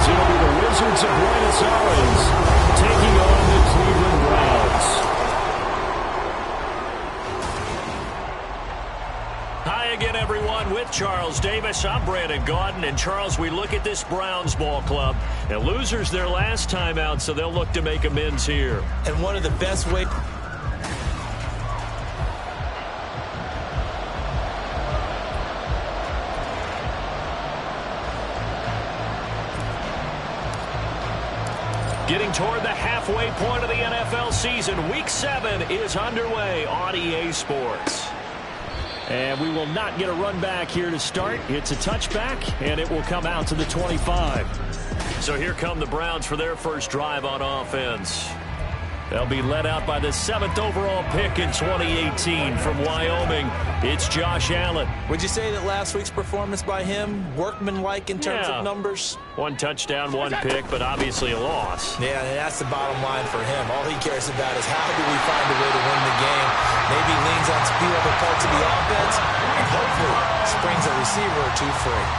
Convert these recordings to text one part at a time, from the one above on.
It'll be the Wizards of Buenos Aires taking on the Cleveland Browns. Hi again, everyone. With Charles Davis, I'm Brandon Gaudin. And Charles, we look at this Browns ball club. And losers their last time out, so they'll look to make amends here. And one of the best ways... Getting toward the halfway point of the NFL season, Week 7 is underway on EA Sports. And we will not get a run back here to start. It's a touchback, and it will come out to the 25. So here come the Browns for their first drive on offense. They'll be led out by the 7th overall pick in 2018 from Wyoming. It's Josh Allen. Would you say that last week's performance by him, workmanlike in terms of numbers? One touchdown, one pick, but obviously a loss. Yeah, and that's the bottom line for him. All he cares about is how do we find a way to win the game. Maybe leans on speed over parts of the offense, and hopefully springs a receiver or two free.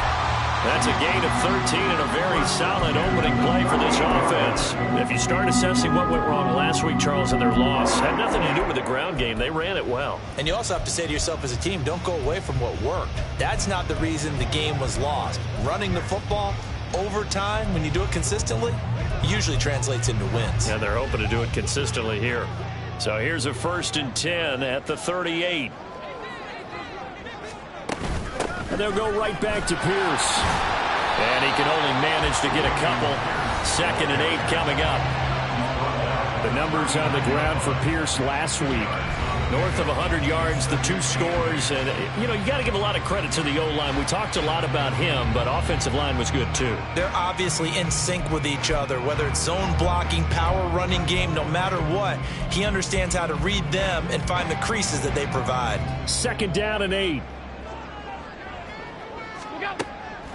That's a gain of 13 and a very solid opening play for this offense. If you start assessing what went wrong last week, Charles, and their loss, had nothing to do with the ground game. They ran it well. And you also have to say to yourself as a team, don't go away from what worked. That's not the reason the game was lost. Running the football over time, when you do it consistently, usually translates into wins. Yeah, they're hoping to do it consistently here. So here's a 1st and 10 at the 38. And they'll go right back to Pierce. And he can only manage to get a couple. 2nd and 8 coming up. The numbers on the ground for Pierce last week. North of 100 yards, the 2 scores. And, you know, you got to give a lot of credit to the O-line. We talked a lot about him, but offensive line was good too. They're obviously in sync with each other, whether it's zone blocking, power running game, no matter what. He understands how to read them and find the creases that they provide. 2nd down and 8.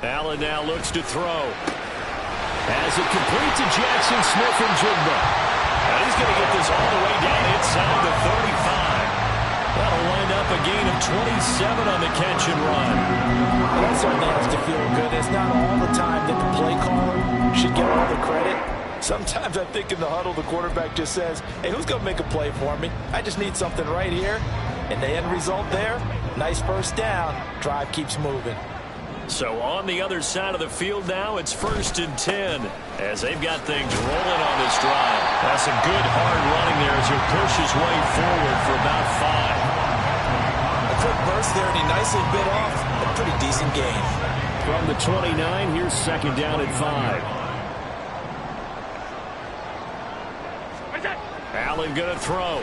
Allen now looks to throw. As it complete to Jackson Smith-Njigba. And he's going to get this all the way down inside the 35. That'll wind up a gain of 27 on the catch and run. Well, that certainly has to feel good. It's not all the time that the play caller should get all the credit. Sometimes I think in the huddle, the quarterback just says, hey, who's going to make a play for me? I just need something right here. And the end result there, nice first down. Drive keeps moving. So on the other side of the field now, it's 1st and 10 as they've got things rolling on this drive. That's some good hard running there as he push his way forward for about 5. A quick burst there, and he nicely bit off a pretty decent gain. From the 29, here's 2nd down and 5. Allen going to throw.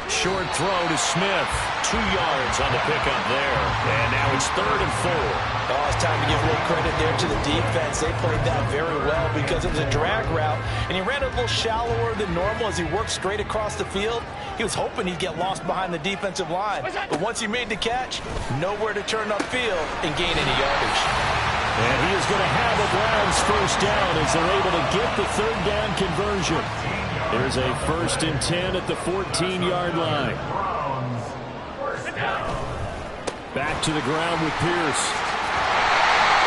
Short throw to Smith. 2 yards on the pickup there. And now it's 3rd and 4. Oh, it's time to give a little credit there to the defense. They played that very well because it was a drag route, and he ran it a little shallower than normal as he worked straight across the field. He was hoping he'd get lost behind the defensive line. But once he made the catch, nowhere to turn upfield and gain any yardage. And he is going to have a Browns first down as they're able to get the 3rd down conversion. There's a 1st and 10 at the 14-yard line. Back to the ground with Pierce.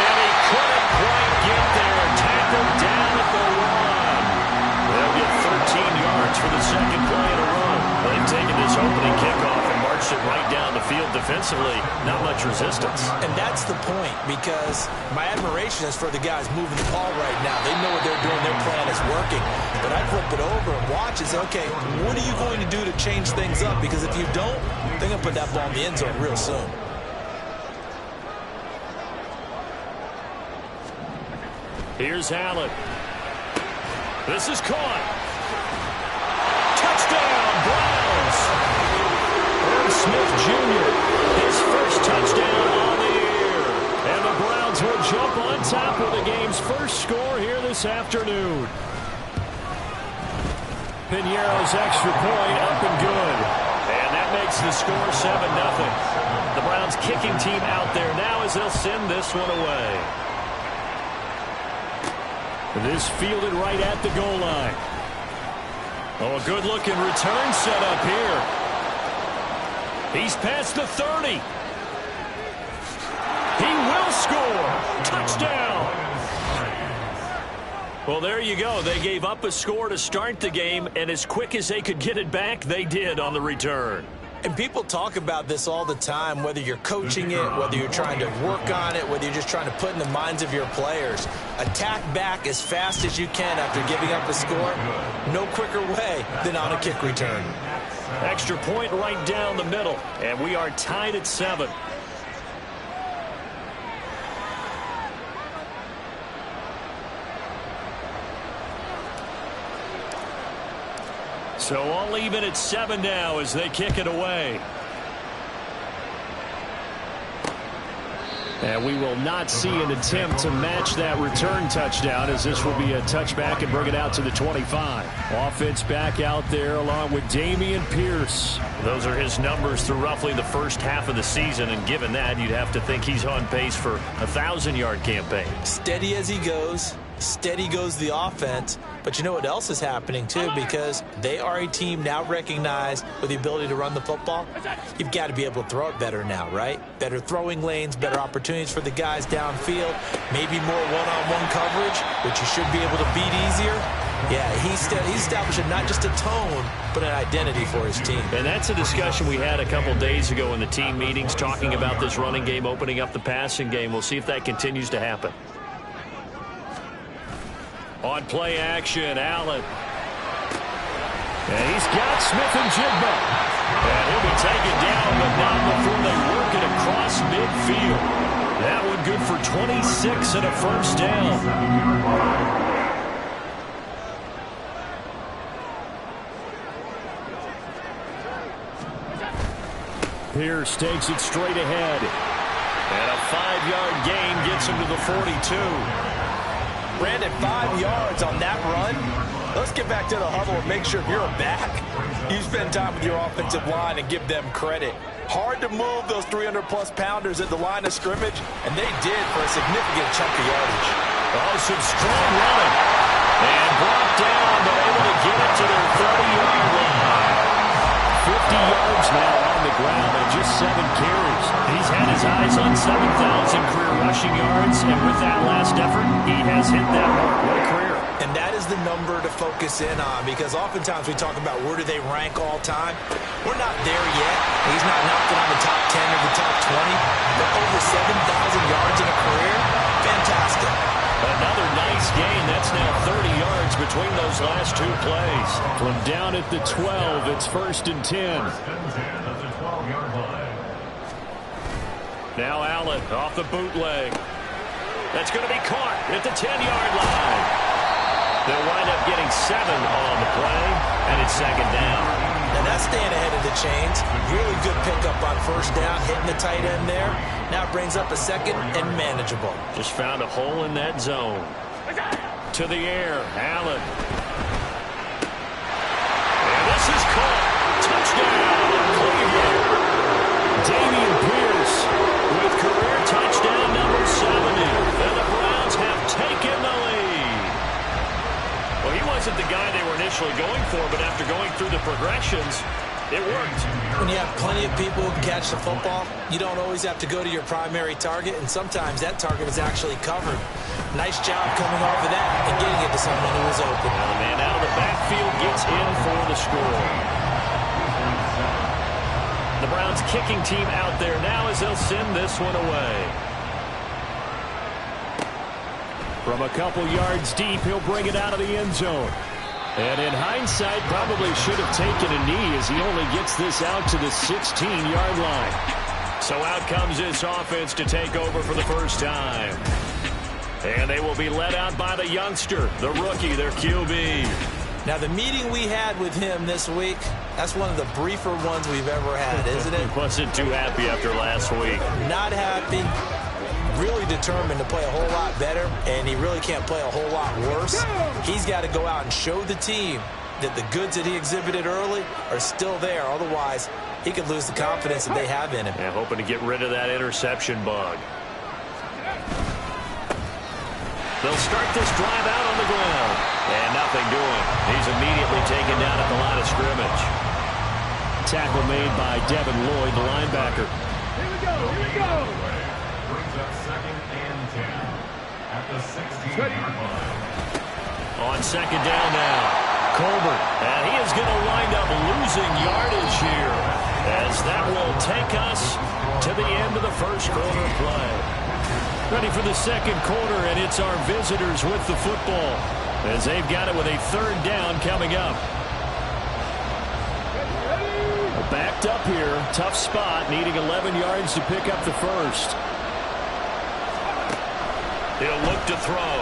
And he couldn't quite get there. Tackled down at the 1. They'll get 13 yards for the 2nd play in a row. They've taken this opening kickoff and marched it right down the field defensively. Not much resistance. And that's the point, because my admiration is for the guys moving the ball right now. They know what they're doing. Their plan is working. But I flip it over and watch and say, okay, what are you going to do to change things up? Because if you don't, they're going to put that ball in the end zone real soon. Here's Allen. This is caught. Touchdown, Browns. Irv Smith Jr., his first touchdown on the year. And the Browns will jump on top of the game's first score here this afternoon. Piñeiro's extra point up and good. And that makes the score 7-0. The Browns kicking team out there now as they'll send this one away. This fielded right at the goal line. Oh, a good-looking return set up here. He's past the 30. He will They'll score. Touchdown. Well, there you go. They gave up a score to start the game, and as quick as they could get it back, they did on the return. And people talk about this all the time, whether you're coaching it, whether you're trying to work on it, whether you're just trying to put in the minds of your players. Attack back as fast as you can after giving up a score. No quicker way than on a kick return. Extra point right down the middle, and we are tied at 7. So all even at 7 now as they kick it away. And we will not see an attempt to match that return touchdown, as this will be a touchback and bring it out to the 25. Offense back out there along with Dameon Pierce. Those are his numbers through roughly the first half of the season, and given that, you'd have to think he's on pace for a 1,000-yard campaign. Steady as he goes. Steady goes the offense. But you know what else is happening, too, because they are a team now recognized with the ability to run the football. You've got to be able to throw it better now, right? Better throwing lanes, better opportunities for the guys downfield, maybe more one-on-one coverage, which you should be able to beat easier. Yeah, he's establishing not just a tone, but an identity for his team. And that's a discussion we had a couple days ago in the team meetings, talking about this running game opening up the passing game. We'll see if that continues to happen. On play action, Allen. And he's got Smith-Njigba. And he'll be taken down, but not before they work it across midfield. That one good for 26 and a first down. Pierce takes it straight ahead. And a 5-yard gain gets him to the 42. Brandon, 5 yards on that run. Let's get back to the huddle and make sure if you're back, you spend time with your offensive line and give them credit. Hard to move those 300-plus pounders at the line of scrimmage, and they did for a significant chunk of yardage. Oh, some strong running. And brought down, but able to get it to their 30-yard line. 50 yards now on the ground and just 7 carries. He's had his eyes on 7,000 career rushing yards, and with that last effort, he has hit that mark. What a career. And that is the number to focus in on, because oftentimes we talk about where do they rank all time. We're not there yet. He's not knocking on the top 10 or the top 20, but over 7,000 yards in a career, fantastic. Another nice gain. That's now 30 yards between those last 2 plays. From down at the 12, it's 1st and 10. Now Allen off the bootleg. That's going to be caught at the 10-yard line. They'll wind up getting 7 on the play, and it's 2nd down. And that's staying ahead of the chains. Really good pickup on 1st down, hitting the tight end there. Now it brings up a 2nd and manageable. Just found a hole in that zone. To the air, Allen. And this is caught. Touchdown, Cleveland. Dameon Pierce with career touchdown number 70. And the Browns have taken the lead. Well, he wasn't the guy they were initially going for, but after going through the progressions, it worked. When you have plenty of people who can catch the football, you don't always have to go to your primary target, and sometimes that target is actually covered. Nice job coming off of that and getting it to someone who was open. Now the man out of the backfield gets in for the score. The Browns kicking team out there now as they'll send this one away. From a couple yards deep, he'll bring it out of the end zone. And in hindsight, probably should have taken a knee as he only gets this out to the 16-yard line. So out comes this offense to take over for the first time. And they will be led out by the youngster, the rookie, their QB. Now, the meeting we had with him this week, that's one of the briefer ones we've ever had, isn't it? Wasn't too happy after last week. Not happy. Really determined to play a whole lot better, and he really can't play a whole lot worse. He's got to go out and show the team that the goods that he exhibited early are still there. Otherwise, he could lose the confidence that they have in him. Yeah, hoping to get rid of that interception bug. They'll start this drive out on the ground. And nothing doing. He's immediately taken down at the line of scrimmage. Tackle made by Devin Lloyd, the linebacker. Here we go, here we go. Brings up 2nd On second down now, Colbert. And he is going to wind up losing yardage here, as that will take us to the end of the first quarter of play. Ready for the second quarter, and it's our visitors with the football, as they've got it with a third down coming up. Backed up here, tough spot, needing 11 yards to pick up the first. He'll look to throw.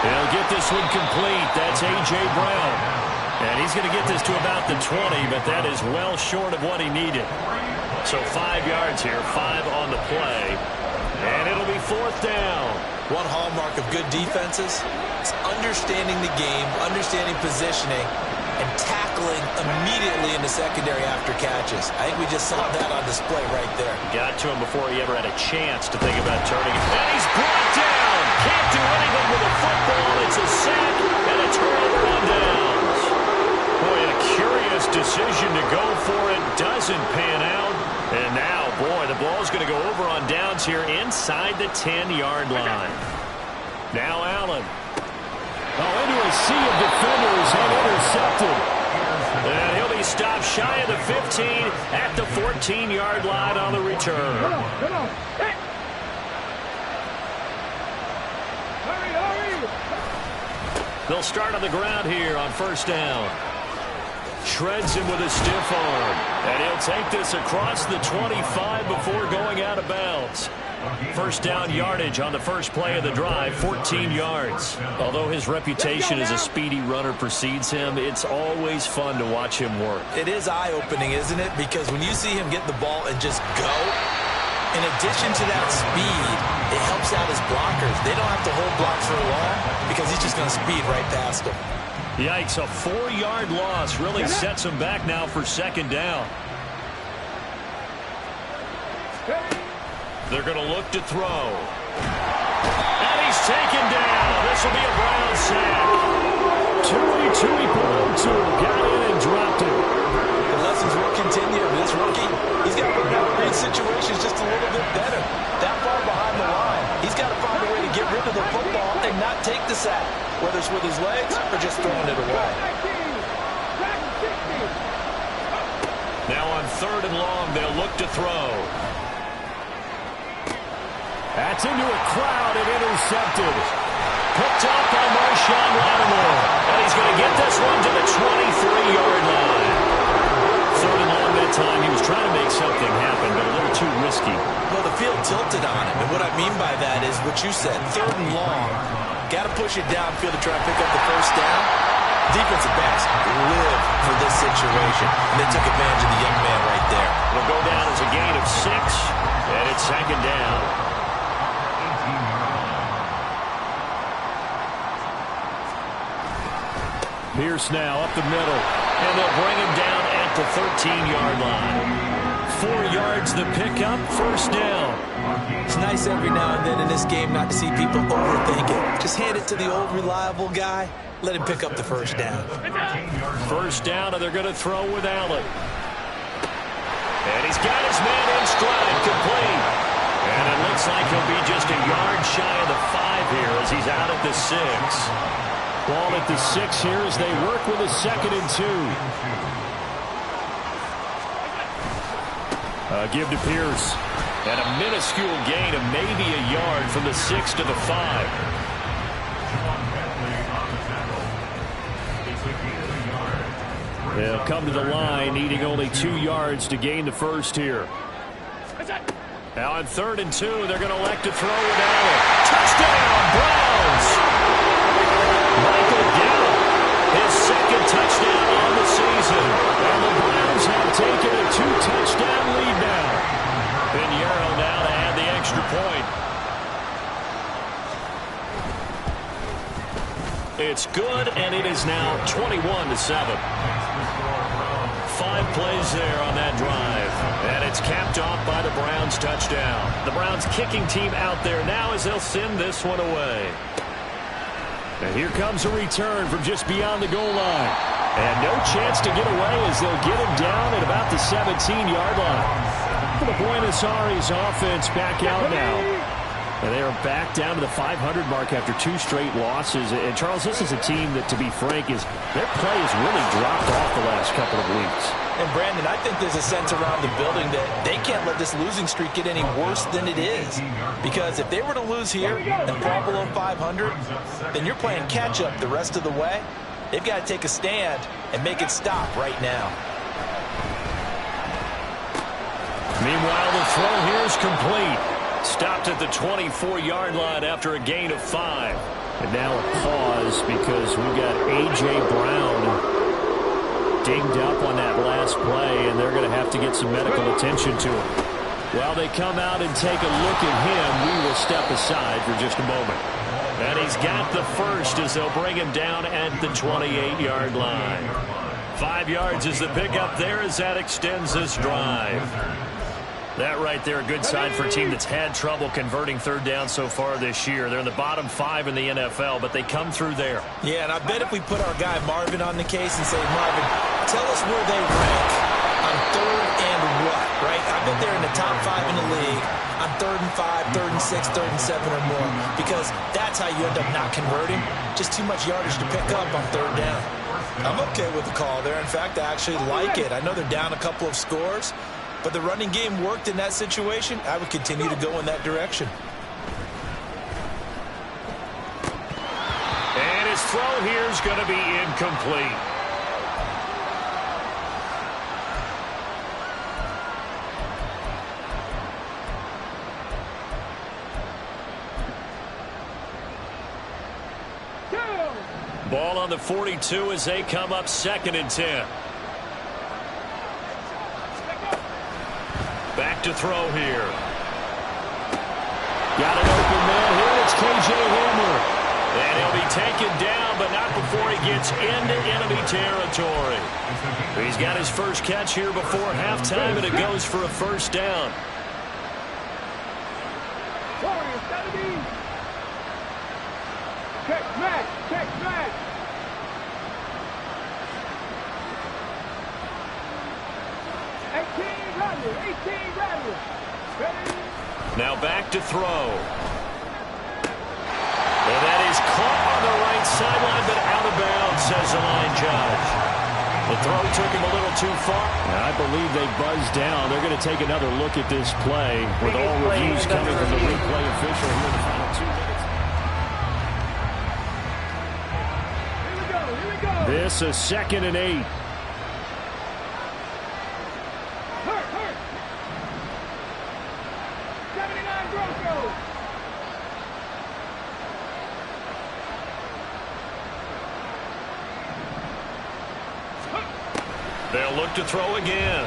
He'll get this one complete. That's A.J. Brown. And he's going to get this to about the 20, but that is well short of what he needed. So 5 yards here, 5 on the play. And it'll be fourth down. One hallmark of good defenses is understanding the game, understanding positioning, and tackling immediately in the secondary after catches. I think we just saw that on display right there. Got to him before he ever had a chance to think about turning it. And he's brought down. Can't do anything with a football. It's a sack and a turnover on downs. Boy, a curious decision to go for it. Doesn't pan out. And now, boy, the ball's going to go over on downs here inside the 10-yard line. Now Allen. Oh, into a sea of defenders and intercepted. And he'll be stopped shy of the 15 at the 14-yard line on the return. Come on. Hey. Hurry. They'll start on the ground here on first down. Shreds him with a stiff arm. And he'll take this across the 25 before going out of bounds. First down yardage on the first play of the drive, 14 yards. Although his reputation as a speedy runner precedes him, it's always fun to watch him work. It is eye-opening, isn't it? Because when you see him get the ball and just go, in addition to that speed, it helps out his blockers. They don't have to hold block for long because he's just going to speed right past them. Yikes, a 4-yard loss really sets him back now for second down. They're going to look to throw. And he's taken down. This will be a Brown sack. Tui got in and dropped it. The lessons will continue. This rookie, he's got to work out great situations just a little bit better. That far behind the line, he's got to find a way to get rid of the football and not take the sack, whether it's with his legs or just throwing it away. Now on third and long, they'll look to throw. That's into a crowd and intercepted. Picked up by Marshawn Lattimore. And he's going to get this one to the 23-yard line. Third and long that time. He was trying to make something happen, but a little too risky. Well, the field tilted on him. And what I mean by that is what you said. Third and long. Got to push it downfield to try to pick up the first down. Defensive backs live for this situation. And they took advantage of the young man right there. It'll go down as a gain of 6. And it's second down. Pierce now up the middle, and they'll bring him down at the 13-yard line. 4 yards the pickup, first down. It's nice every now and then in this game not to see people overthink it. Just hand it to the old reliable guy. Let him pick up the first down. First down, and they're going to throw with Allen. And he's got his man in stride, complete. And it looks like he'll be just a yard shy of the 5 here as he's out at the 6. Ball at the 6 here as they work with a 2nd and 2. Give to Pierce. And a minuscule gain of maybe a yard from the 6 to the 5. They'll come to the line, needing only 2 yards to gain the first here. Now on 3rd and 2, they're going to elect to throw with Allen. Touchdown, Browns! Michael Gallup, his 2nd touchdown on the season. And the Browns have taken a 2-touchdown lead now. Pinheiro now to add the extra point. It's good, and it is now 21-7. 5 plays there on that drive. And it's capped off by the Browns touchdown. The Browns kicking team out there now as they'll send this one away. And here comes a return from just beyond the goal line. And no chance to get away as they'll get him down at about the 17-yard line. For the Buenos Aires offense back out now. And they are back down to the 500 mark after 2 straight losses. And, Charles, this is a team that, to be frank, their play has really dropped off the last couple of weeks. And, Brandon, I think there's a sense around the building that they can't let this losing streak get any worse than it is. Because if they were to lose here and fall below 500, then you're playing catch-up the rest of the way. They've got to take a stand and make it stop right now. Meanwhile, the throw here is complete. Stopped at the 24-yard line after a gain of 5. And now a pause because we've got A.J. Brown dinged up on that last play, and they're going to have to get some medical attention to him. While they come out and take a look at him, we will step aside for just a moment. And he's got the first as they'll bring him down at the 28-yard line. 5 yards is the pickup there as that extends this drive. That right there, a good sign for a team that's had trouble converting third down so far this year. They're in the bottom 5 in the NFL, but they come through there. Yeah, and I bet if we put our guy Marvin on the case and say, Marvin, tell us where they rank on third and what, right? I bet they're in the top 5 in the league on 3rd and 5, 3rd and 6, 3rd and 7 or more, because that's how you end up not converting. Just too much yardage to pick up on third down. I'm okay with the call there. In fact, I actually like it. I know they're down a couple of scores, but the running game worked in that situation. I would continue to go in that direction. And his throw here is going to be incomplete. Ball on the 42 as they come up 2nd and 10. Back to throw here. Got an open man here. It's K.J. Hamler. And he'll be taken down, but not before he gets into enemy territory. He's got his first catch here before halftime, and it goes for a first down. Check smash! Check smash! Now back to throw. And that is caught on the right sideline, but out of bounds, says the line judge. The throw took him a little too far. And I believe they buzzed down. They're going to take another look at this play with all reviews coming from the replay official here in the final 2 minutes. This is 2nd and 8. They'll look to throw again.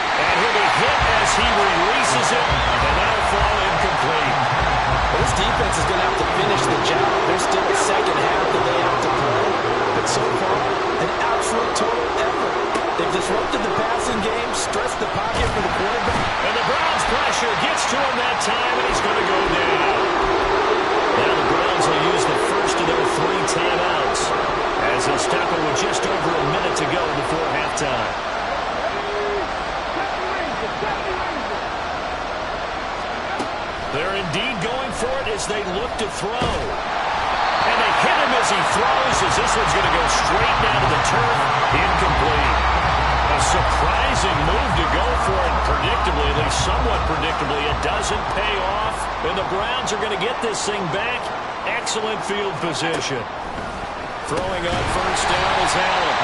And he'll be hit as he releases it, and that'll fall incomplete. Well, this defense is going to have to finish the job. There's still a second half that they have to play. But so far, an absolute total effort. They've disrupted the passing game, stressed the pocket for the quarterback. And the Browns pressure gets to him that time, and he's going to go down. Now the Browns will use the first of their 3 timeouts as they'll stop it with just over a minute to go before halftime. They're indeed going for it as they look to throw. And they hit him as he throws, as this one's going to go straight down to the turf. Incomplete. A surprising move to go for it. Predictably, at least somewhat predictably, it doesn't pay off. And the Browns are going to get this thing back. Excellent field position. Throwing on first down is Allen.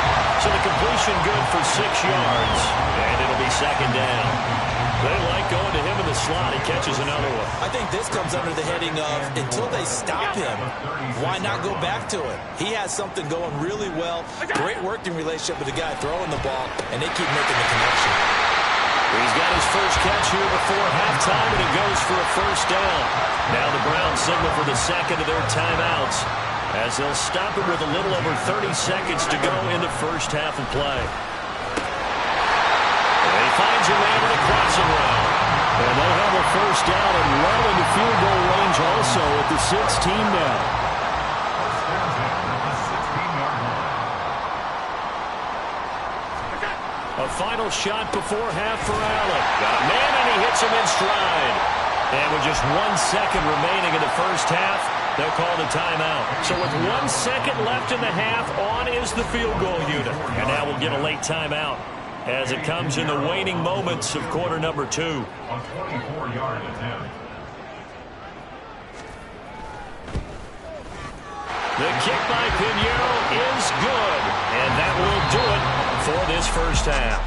So the completion good for 6 yards. And it'll be 2nd down. They like going to him in the slot. He catches another one. I think this comes under the heading of, until they stop him, why not go back to it? He has something going really well. Great working relationship with the guy throwing the ball, and they keep making the connection. He's got his first catch here before halftime, and he goes for a first down. Now the Browns signal for the second of their timeouts, as they'll stop it with a little over 30 seconds to go in the first half of play. And he finds a man in a crossing route. And they'll have a first down and well into field goal range also at the 16 now. A A final shot before half for Allen. Got a man, and he hits him in stride. And with just 1 second remaining in the first half, they'll call the timeout. So with 1 second left in the half, on is the field goal unit. And now we'll get a late timeout as it comes in the waning moments of quarter number 2. A 24-yard attempt. The kick by Pinheiro is good. And that will do it for this first half.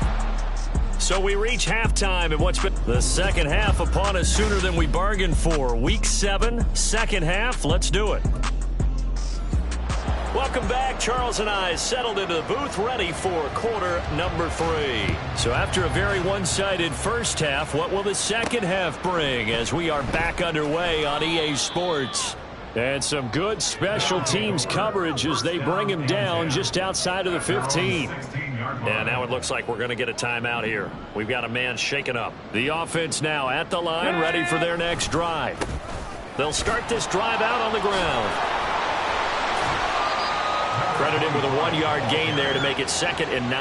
So we reach halftime in what's been the second half upon us sooner than we bargained for. Week 7, second half. Let's do it. Welcome back. Charles and I settled into the booth, ready for quarter number 3. So after a very one-sided first half, what will the second half bring as we are back underway on EA Sports? And some good special teams coverage as they bring him down just outside of the 15. And now it looks like we're going to get a timeout here. We've got a man shaken up. The offense now at the line, ready for their next drive. They'll start this drive out on the ground. Credited with a 1-yard gain there to make it 2nd and 9.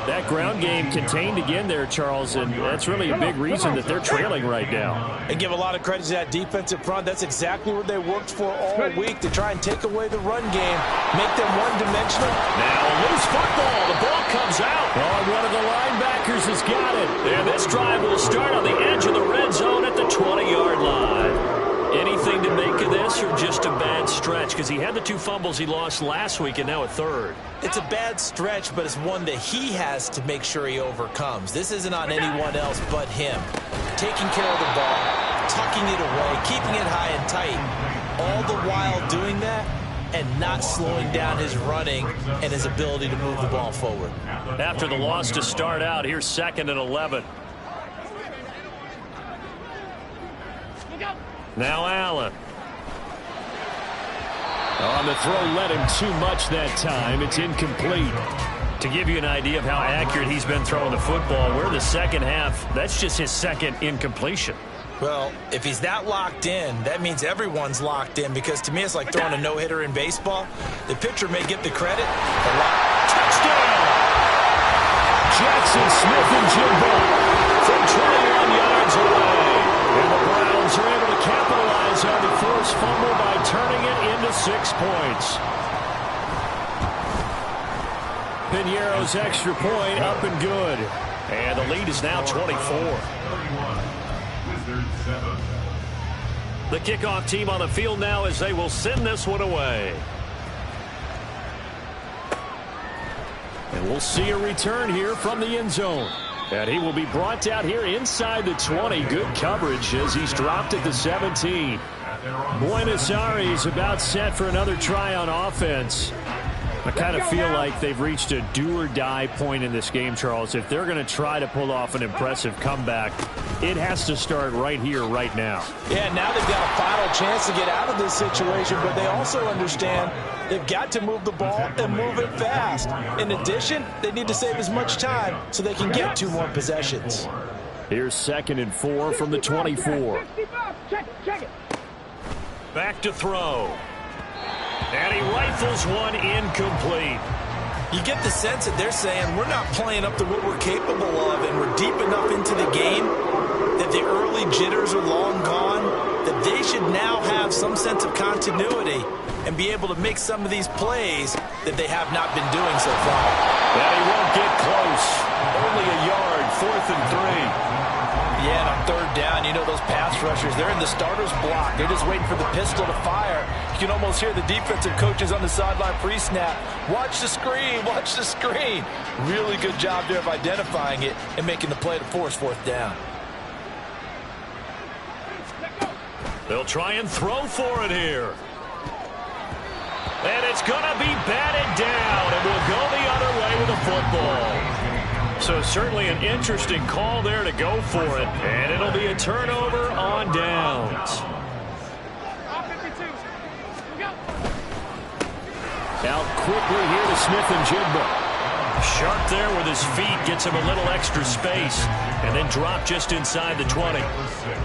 That ground game contained again there, Charles, and that's really a big reason that they're trailing right now. And give a lot of credit to that defensive front. That's exactly what they worked for all week, to try and take away the run game, make them one-dimensional. Now a loose football. The ball comes out. Oh, one of the linebackers has got it. And this drive will start on the edge of the red zone at the 20-yard line. Anything to make of this, or just a bad stretch? Because he had the 2 fumbles he lost last week and now a third. It's a bad stretch, but it's one that he has to make sure he overcomes. This isn't on anyone else but him. Taking care of the ball, tucking it away, keeping it high and tight. All the while doing that and not slowing down his running and his ability to move the ball forward. After the loss to start out, here's 2nd and 11. Now Allen. On the throw, led him too much that time. It's incomplete. To give you an idea of how accurate he's been throwing the football, we're the second half. That's just his 2nd incompletion. Well, if he's that locked in, that means everyone's locked in, because to me it's like throwing a no-hitter in baseball. The pitcher may get the credit. Touchdown! Jackson Smith-Njigba from 21 yards away. And the Browns are able to capitalize on the forced fumble by turning it into 6 points. Pinheiro's extra point up and good. And the lead is now 24. The kickoff team on the field now as they will send this one away. And we'll see a return here from the end zone. And he will be brought down here inside the 20. Good coverage as he's dropped at the 17. Buenos Aires about set for another try on offense. I kind of feel like they've reached a do-or-die point in this game, Charles. If they're going to try to pull off an impressive comeback, it has to start right here, right now. Yeah, now they've got a final chance to get out of this situation, but they also understand they've got to move the ball and move it fast. In addition, they need to save as much time so they can get 2 more possessions. Here's 2nd and 4 from the 24. Back to throw. And he rifles one incomplete. You get the sense that they're saying we're not playing up to what we're capable of, and we're deep enough into the game that the early jitters are long gone, that they should now have some sense of continuity and be able to make some of these plays that they have not been doing so far. And he won't get close. Only a yard, 4th and 3. Yeah, and on 3rd down, you know those pass rushers, they're in the starter's block. They're just waiting for the pistol to fire. You can almost hear the defensive coaches on the sideline pre-snap. Watch the screen, watch the screen. Really good job there of identifying it and making the play to force 4th down. They'll try and throw for it here. And it's going to be batted down, and we'll go the other way with the football. So certainly an interesting call there to go for it. And it'll be a turnover on downs. Out quickly here to Smith-Njigba. Sharp there with his feet, gets him a little extra space, and then drop just inside the 20.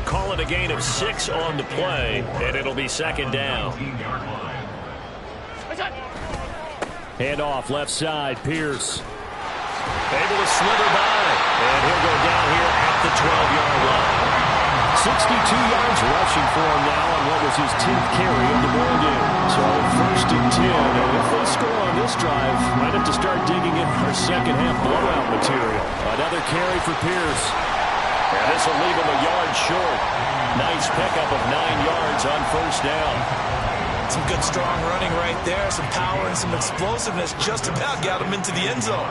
Call it a gain of 6 on the play, and it'll be 2nd down. Hand off left side, Pierce. Able to slither by. And he'll go down here at the 12-yard line. 62 yards rushing for him now on what was his 10th carry of the ball game. So 1st and 10. And if they score on this drive, might have to start digging in our second-half blowout material. Another carry for Pierce. And this will leave him a yard short. Nice pickup of 9 yards on 1st down. Some good, strong running right there. Some power and some explosiveness just about got him into the end zone.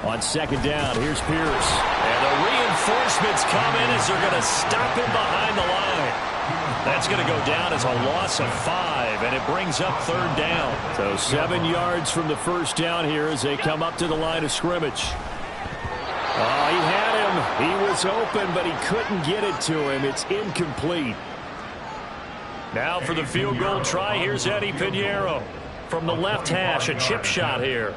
On 2nd down, here's Pierce. And the reinforcements come in as they're going to stop him behind the line. That's going to go down as a loss of 5, and it brings up 3rd down. So 7 yards from the 1st down here as they come up to the line of scrimmage. Oh, he had him. He was open, but he couldn't get it to him. It's incomplete. Now for the field goal try, here's Eddie Pinheiro. From the left hash, a chip shot here.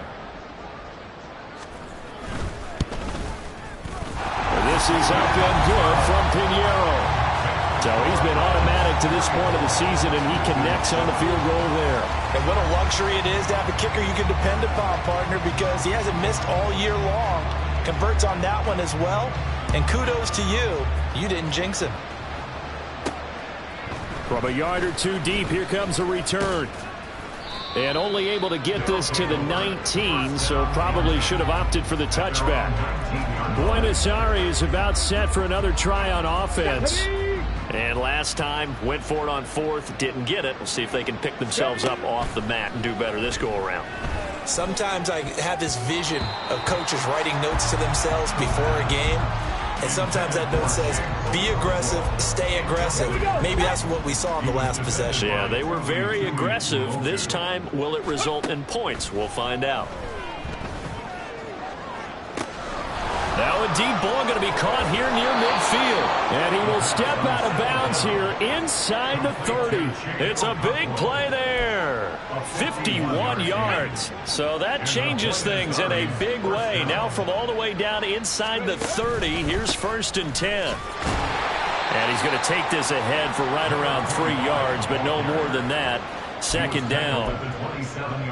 This is up and good from Pinheiro. So he's been automatic to this point of the season, and he connects on the field goal there. And what a luxury it is to have a kicker you can depend upon, partner, because he hasn't missed all year long. Converts on that one as well. And kudos to you. You didn't jinx him. From a yard or two deep, here comes a return. And only able to get this to the 19, so probably should have opted for the touchback. Buenos Aires about set for another try on offense. And last time, went for it on 4th, didn't get it. We'll see if they can pick themselves up off the mat and do better this go-around. Sometimes I have this vision of coaches writing notes to themselves before a game. And sometimes that note says, be aggressive, stay aggressive. Maybe that's what we saw in the last possession. Yeah, they were very aggressive. This time, will it result in points? We'll find out. Now a deep ball going to be caught here near midfield. And he will step out of bounds here inside the 30. It's a big play there. 51 yards. So that changes things in a big way. Now from all the way down inside the 30, here's 1st and 10. And he's going to take this ahead for right around 3 yards, but no more than that. 2nd down.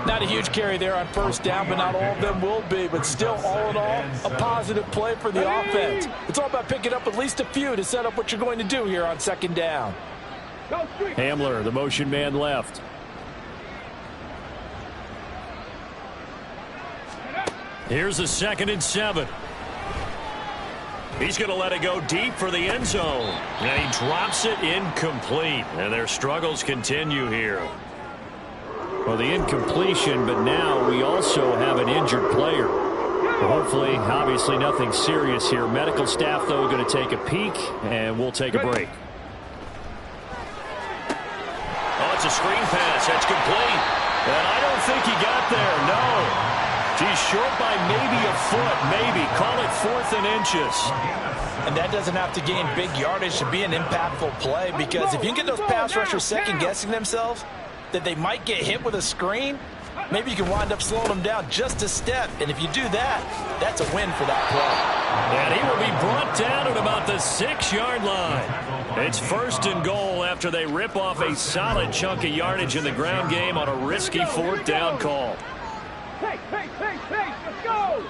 Not a huge carry there on 1st down, but not all of them will be. But still, all in all, a positive play for the offense. It's all about picking up at least a few to set up what you're going to do here on 2nd down. Hamler, the motion man left. Here's a 2nd and 7. He's going to let it go deep for the end zone. And he drops it incomplete. And their struggles continue here. Well, the incompletion, but now we also have an injured player. Hopefully, obviously nothing serious here. Medical staff, though, going to take a peek, and we'll take a break. Oh, it's a screen pass. That's complete. And I don't think he got there. No. He's short by maybe a foot, maybe. Call it 4th and inches. And that doesn't have to gain big yardage to be an impactful play, because if you can get those pass rushers second-guessing themselves that they might get hit with a screen, maybe you can wind up slowing them down just a step. And if you do that, that's a win for that play. And he will be brought down at about the 6-yard line. It's 1st and goal after they rip off a solid chunk of yardage in the ground game on a risky 4th down call. Hey, let's go!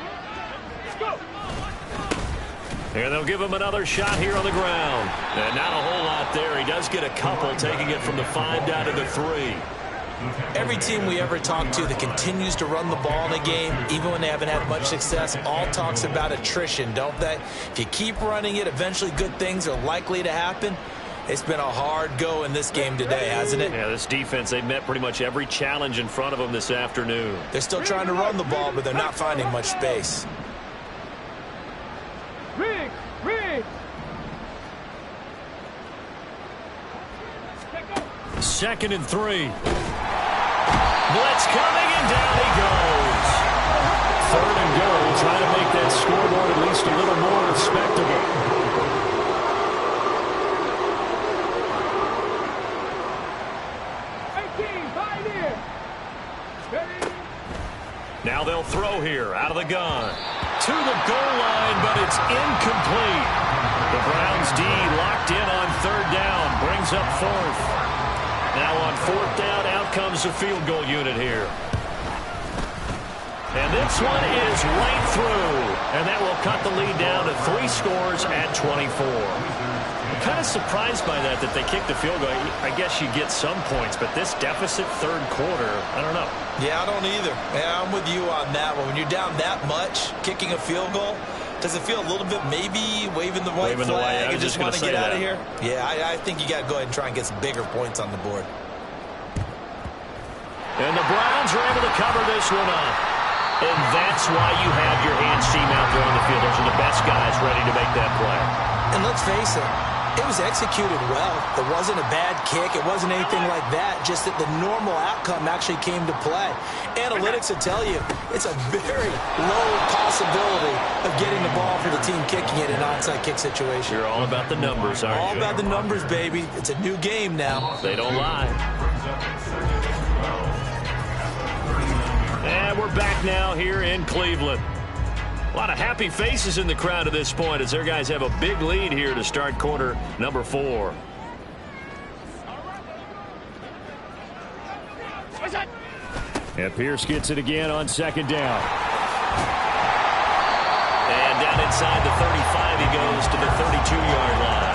Let's go! And they'll give him another shot here on the ground. And not a whole lot there. He does get a couple, taking it from the 5 down to the 3. Every team we ever talk to that continues to run the ball in a game, even when they haven't had much success, all talks about attrition, don't they? If you keep running it, eventually good things are likely to happen. It's been a hard go in this game today, hasn't it? Yeah, this defense, they've met pretty much every challenge in front of them this afternoon. They're still trying to run the ball, but they're not finding much space. Rig! 2nd and 3. Blitz coming, and down he goes. 3rd and goal, trying to make that scoreboard at least a little more respectable. Now they'll throw here, out of the gun. To the goal line, but it's incomplete. The Browns D locked in on 3rd down, brings up 4th. Now on 4th down, out comes the field goal unit here. And this one is right through. And that will cut the lead down to 3 scores at 24. I'm kind of surprised by that they kicked the field goal. I guess you get some points, but this deficit third quarter, I don't know. Yeah, I don't either. Yeah, I'm with you on that one. When you're down that much, kicking a field goal, does it feel a little bit maybe waving the white flag and just want to get out of here? Yeah, I think you got to go ahead and try and get some bigger points on the board. And the Browns are able to cover this one up. And that's why you have your hands team out there on the field. Those are the best guys ready to make that play. And let's face it, it was executed well. It wasn't a bad kick. It wasn't anything like that. Just that the normal outcome actually came to play. Analytics will tell you it's a very low possibility of getting the ball for the team kicking it in an onside kick situation. You're all about the numbers, aren't you? All about the numbers, baby. It's a new game now. They don't lie. And we're back now here in Cleveland. A lot of happy faces in the crowd at this point as their guys have a big lead here to start quarter number 4. And Pierce gets it again on second down. And down inside the 35 he goes to the 32-yard line.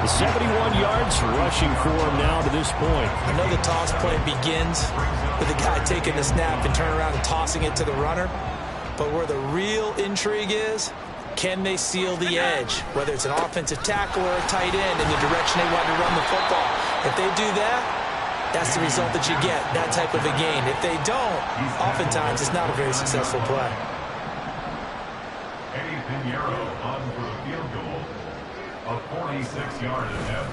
The 71 yards rushing for him now to this point. I know the toss play begins with the guy taking the snap and turning around and tossing it to the runner. But where the real intrigue is, can they seal the edge? Whether it's an offensive tackle or a tight end in the direction they want to run the football. If they do that, that's the result that you get, that type of a gain. If they don't, oftentimes it's not a very successful play. Eddie Pinheiro on for the field goal of 46-yard attempt.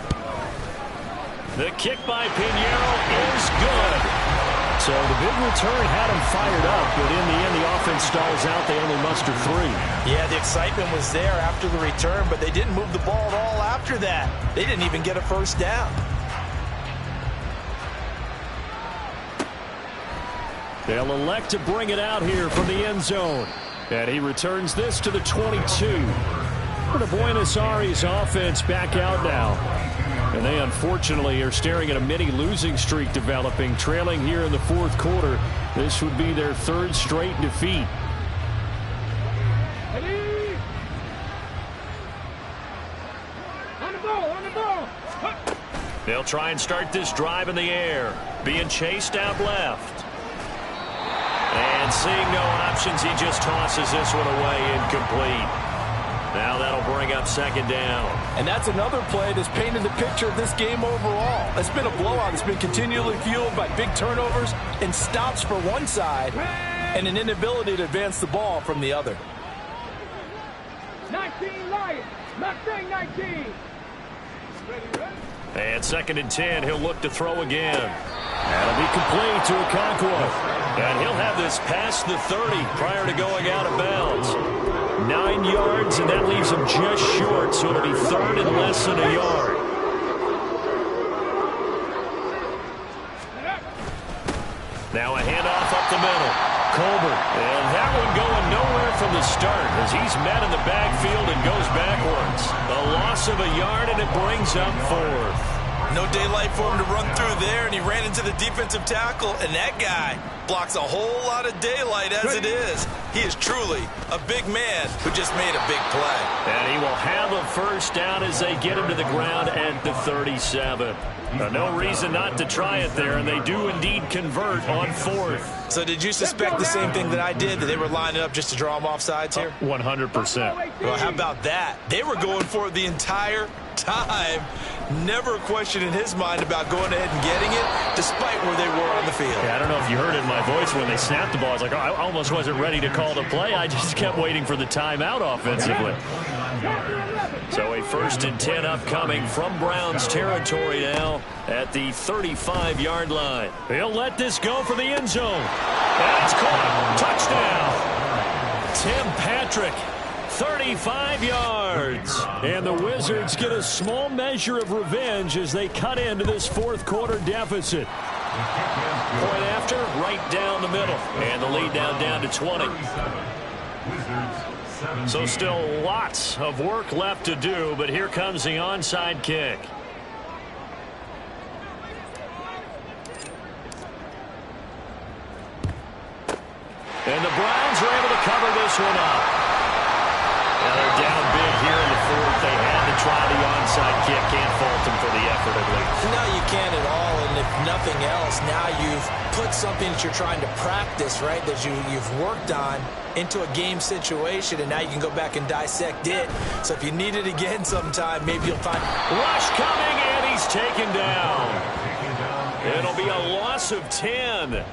The kick by Pinheiro is good. So the big return had him fired up, but in the end the offense stalls out. They only muster 3. Yeah, the excitement was there after the return, but they didn't move the ball at all after that. They didn't even get a first down. They'll elect to bring it out here from the end zone. And he returns this to the 22. For the Buenos Aires offense back out now. And they unfortunately are staring at a mini losing streak developing, trailing here in the fourth quarter. This would be their 3rd straight defeat. On the ball, on the ball. They'll try and start this drive in the air. Being chased out left. And seeing no options, he just tosses this one away incomplete. Now that'll bring up second down. And that's another play that's painted the picture of this game overall. It's been a blowout. It's been continually fueled by big turnovers and stops for one side and an inability to advance the ball from the other. 19 Lions. Mustang 19. And 2nd and 10, he'll look to throw again. That'll be complete to Okonkwo. And he'll have this past the 30 prior to going out of bounds. 9 yards, and that leaves him just short, so it'll be 3rd and less than a yard. Now a handoff up the middle. Colbert. And that one going nowhere from the start as he's met in the backfield and goes backwards. A loss of a yard, and it brings up 4th. No daylight for him to run through there, and he ran into the defensive tackle, and that guy blocks a whole lot of daylight as it is. He is truly a big man who just made a big play. And he will have a first down as they get him to the ground at the 37. No reason not to try it there, and they do indeed convert on 4th. So did you suspect the same thing that I did, that they were lining up just to draw him off sides here? 100%. Well, how about that? They were going for it the entire time. Never a question in his mind about going ahead and getting it, despite where they were on the field. Yeah, I don't know if you heard it in my voice when they snapped the ball. I was like, oh, I almost wasn't ready to call the play. I just kept waiting for the timeout offensively. So a 1st and 10 upcoming from Browns territory now at the 35-yard line. He'll let this go for the end zone. And it's caught. Touchdown. Tim Patrick. 35 yards. And the Wizards get a small measure of revenge as they cut into this fourth quarter deficit. Point after, right down the middle. And the lead down to 20. So still lots of work left to do, but here comes the onside kick. And the this one up. Yeah, they're down big here in the fourth. They had to try the onside kick. Can't fault them for the effort, at least. No, you can't at all. And if nothing else, now you've put something that you're trying to practice, right, that you've worked on into a game situation, and now you can go back and dissect it. So if you need it again sometime, maybe you'll find... Rush coming, and he's taken down. It'll be a loss of 10,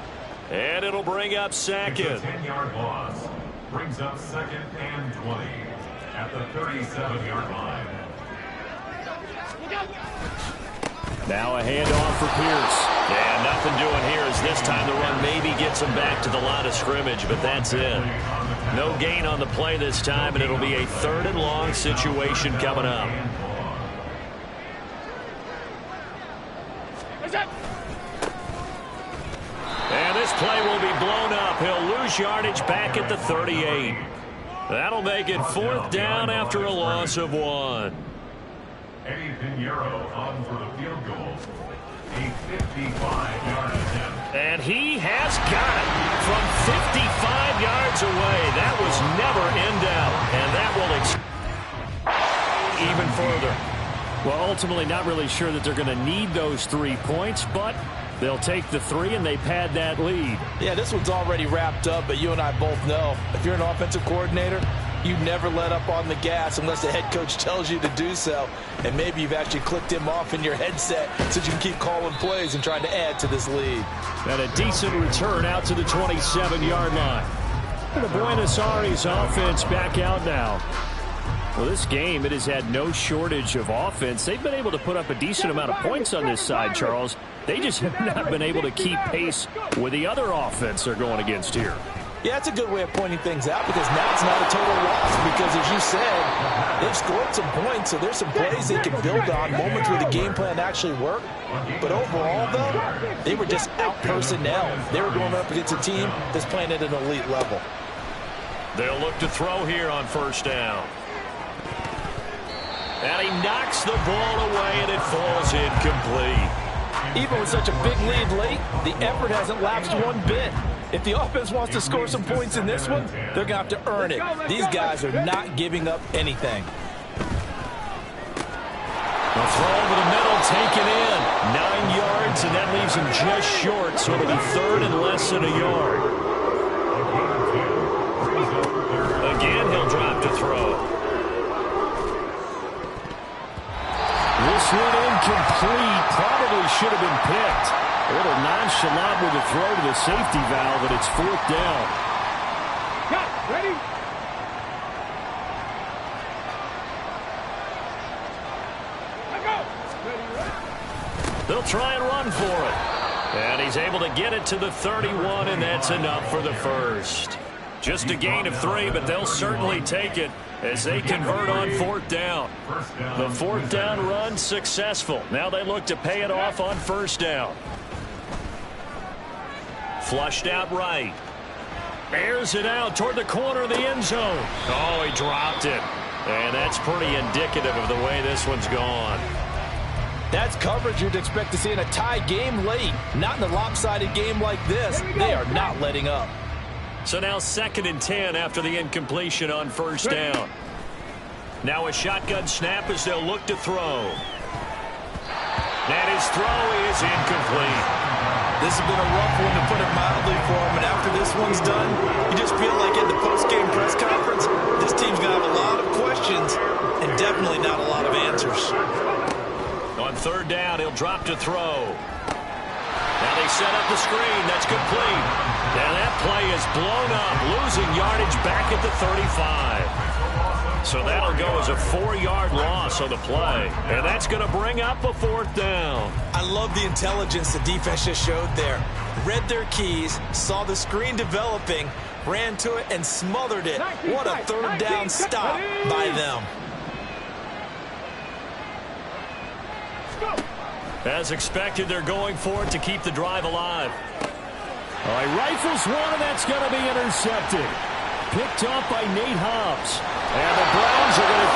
and it'll bring up second. It's a 10-yard loss. Brings up second and 20 at the 37-yard line. Now a handoff for Pierce. Yeah, nothing doing here as this time the run maybe gets him back to the line of scrimmage, but that's it. No gain on the play this time, and it'll be a 3rd and long situation coming up. And this play will be blown up. He'll lose yardage back at the 38. That'll make it 4th down after a loss of 1. Eddie Pinheiro on for the field goal. A 55-yard attempt. And he has got it from 55 yards away. That was never in doubt. And that will even further. Well, ultimately not really sure that they're going to need those 3 points, but they'll take the 3 and they pad that lead. Yeah, this one's already wrapped up, but you and I both know if you're an offensive coordinator, you never let up on the gas unless the head coach tells you to do so. And maybe you've actually clicked him off in your headset so you can keep calling plays and trying to add to this lead. And a decent return out to the 27-yard line. The Buenos Aires offense back out now. Well, this game, it has had no shortage of offense. They've been able to put up a decent amount of points on this side, Charles. They just have not been able to keep pace with the other offense they're going against here. Yeah, that's a good way of pointing things out because now it's not a total loss because, as you said, they've scored some points, so there's some plays they can build on, moments where the game plan actually worked. But overall, though, they were just out-personnel. They were going up against a team that's playing at an elite level. They'll look to throw here on 1st down. And he knocks the ball away, and it falls incomplete. Even with such a big lead late, the effort hasn't lapsed one bit. If the offense wants to score some points in this one, they're going to have to earn it. These guys are not giving up anything. The throw over the middle, taken in. 9 yards, and that leaves him just short, so it'll be 3rd and less than a yard. Again, he'll drop to throw. This one incomplete. Probably should have been picked. A little nonchalant with the throw to the safety valve, and it's 4th down. Cut. Ready? Let go. They'll try and run for it. And he's able to get it to the 31, and that's enough for the first. Just a gain of 3, but they'll certainly take it as they convert on 4th down. The 4th down run successful. Now they look to pay it off on 1st down. Flushed out right. Airs it out toward the corner of the end zone. Oh, he dropped it. And that's pretty indicative of the way this one's gone. That's coverage you'd expect to see in a tie game late. Not in a lopsided game like this. They are not letting up. So now 2nd and 10 after the incompletion on 1st down. Now a shotgun snap as they'll look to throw. And his throw is incomplete. This has been a rough one, to put it mildly, for him. And after this one's done, you just feel like at the post-game press conference, this team's going to have a lot of questions and definitely not a lot of answers. On 3rd down, he'll drop to throw. Now they set up the screen. That's complete. And that play is blown up, losing yardage back at the 35. So that'll go as a 4-yard loss on the play. And that's going to bring up a 4th down. I love the intelligence the defense just showed there. Read their keys, saw the screen developing, ran to it, and smothered it. What a 3rd down stop by them. As expected, they're going for it to keep the drive alive. All right, rifles one, and that's going to be intercepted. Picked off by Nate Hobbs. And the Browns are going to